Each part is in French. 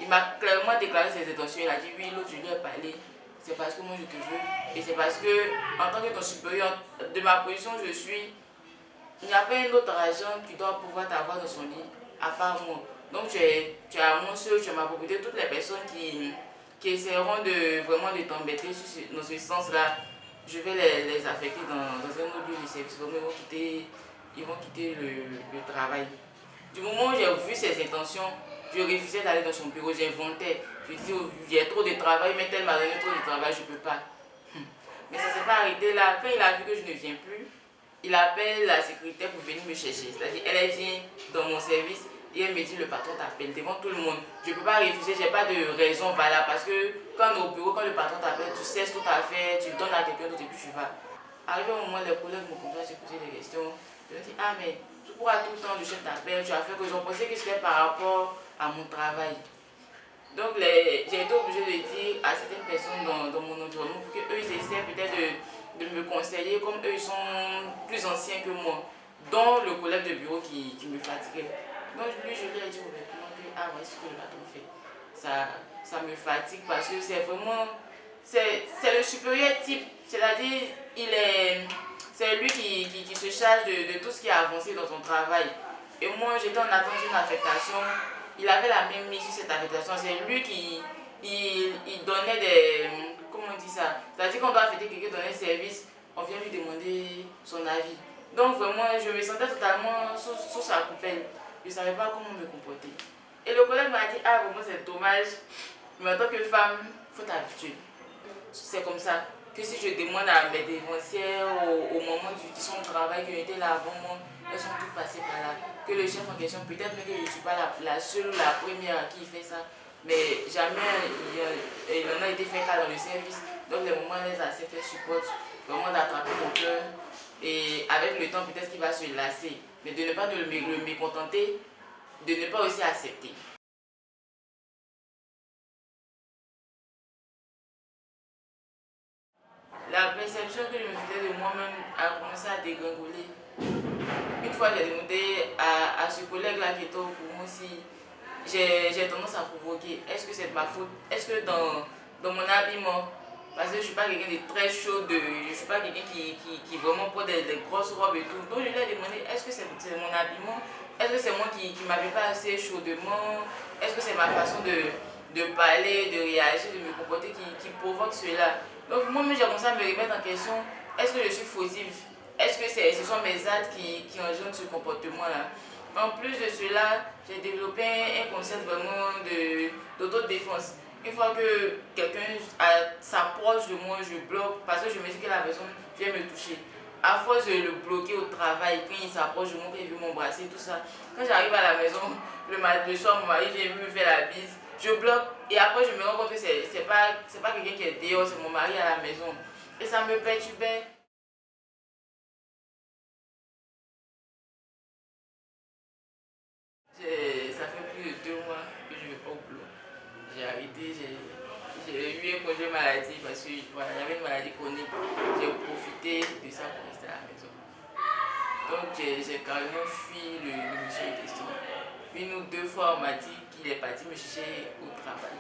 Il m'a clairement déclaré ses intentions. Il a dit oui, l'autre je lui ai parlé. C'est parce que moi je te veux. Et c'est parce que, en tant que ton supérieur, de ma position, je suis. Il n'y a pas un autre agent qui doit pouvoir t'avoir dans son lit, à part moi. Donc tu as mon seul, tu as ma propriété. Toutes les personnes qui essaieront de vraiment de t'embêter dans ce sens-là, je vais les affecter dans un autre lieu de service. Donc ils vont quitter le travail. Du moment où j'ai vu ses intentions, je refusais d'aller dans son bureau, j'inventais. Je disais, oh, il y a trop de travail, mais elle m'a donné trop de travail, je ne peux pas. Mais ça ne s'est pas arrêté là. Quand il a vu que je ne viens plus, il appelle la secrétaire pour venir me chercher. C'est-à-dire, elle vient dans mon service et elle me dit, le patron t'appelle devant tout le monde. Je ne peux pas refuser, je n'ai pas de raison valable parce que quand on est au bureau, quand le patron t'appelle, tu cesses tout à faire, tu donnes à quelqu'un d'autre et puis tu vas. Arrivé au moment, les collègues me commencent à se poser des questions. Je me dis, ah mais pourquoi tout le temps le chef t'appelle, tu as fait que ils ont pensé que c'était par rapport à mon travail. Donc j'ai été obligée de dire à certaines personnes dans mon environnement pour qu'eux ils essaient peut-être de me conseiller comme eux ils sont plus anciens que moi, dont le collègue de bureau qui me fatiguait. Donc lui je lui ai dit ouvertement que ah ouais, ce que le patron fait, ça me fatigue parce que c'est vraiment, c'est le supérieur type, c'est-à-dire c'est lui qui se charge de tout ce qui a avancé dans son travail. Et moi j'étais en attente d'une affectation. Il avait la même mise sur cette affectation. C'est lui qui il donnait des... Comment on dit ça? C'est-à-dire qu'on doit affecter quelqu'un dans un service, on vient lui demander son avis. Donc vraiment, je me sentais totalement sous sa coupelle. Je ne savais pas comment me comporter. Et le collègue m'a dit, ah vraiment c'est dommage, mais en tant que femme, il faut t'habituer. C'est comme ça. Que si je demande à mes dévancières au moment du son travail qui étaient là avant moi, elles sont toutes passées par là. Que le chef en question, peut-être même que je ne suis pas la seule ou la première à qui il fait ça, mais jamais il en a été fait cas dans le service. Donc les moments, elles acceptent, elles supportent vraiment d'attraper mon cœur et avec le temps, peut-être qu'il va se lasser, mais de ne pas le mécontenter, de ne pas aussi accepter. La perception que je me faisais de moi-même a commencé à dégringoler. Une fois, j'ai demandé à ce collègue-là qui était au courant si j'ai tendance à provoquer. Est-ce que c'est de ma faute? Est-ce que dans mon habillement, parce que je ne suis pas quelqu'un de très chaud, je ne suis pas quelqu'un qui vraiment porte des grosses robes et tout. Donc je lui ai demandé, est-ce que c'est mon habillement? Est-ce que c'est moi qui ne m'habille pas assez chaudement? Est-ce que c'est ma façon de parler, de réagir, de me comporter qui provoque cela? Donc moi-même j'ai commencé à me remettre en question, est-ce que je suis fautive? Est-ce que ce sont mes actes qui engendrent ce comportement-là? En plus de cela, j'ai développé un concept vraiment d'autodéfense. Une fois que quelqu'un s'approche de moi, je bloque parce que je me dis que la personne vient me toucher. À force de le bloquer au travail, quand il s'approche de moi, quand il veut m'embrasser, tout ça. Quand j'arrive à la maison, le soir, mon mari vient me faire la bise. Je bloque et après je me rends compte que c'est pas quelqu'un qui est dehors, c'est mon mari à la maison. Et ça me perturbait. Ça fait plus de 2 mois que je ne vais pas au boulot. J'ai arrêté, j'ai eu un congé maladie parce que voilà, j'avais une maladie chronique. J'ai profité de ça pour rester à la maison. Donc j'ai carrément fui le monsieur en question. Une ou deux fois, on m'a dit qu'il est parti me chercher au travail.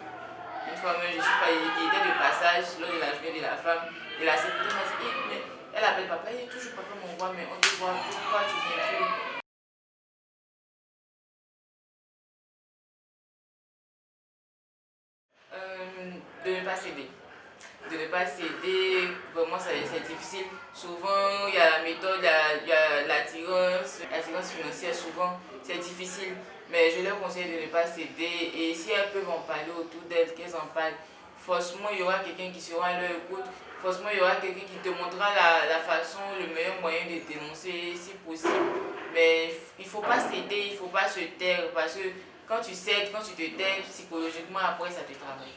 Une fois même, je suis pas, il était de passage lors de la journée de la femme. Et la secrétaire m'a dit, mais elle appelle papa, il est toujours papa m'envoie, mais on te voit, pourquoi tu viens plus? De ne pas céder. De ne pas céder, vraiment c'est difficile. Souvent, il y a la méthode, il y a l'attirance financière, souvent c'est difficile. Mais je leur conseille de ne pas céder et si elles peuvent en parler autour d'elles, qu'elles en parlent, forcément il y aura quelqu'un qui sera à leur écoute, forcément il y aura quelqu'un qui te montrera la façon, le meilleur moyen de dénoncer si possible. Mais il ne faut pas céder, il ne faut pas se taire parce que quand tu cèdes, quand tu te tais, psychologiquement après ça te travaille.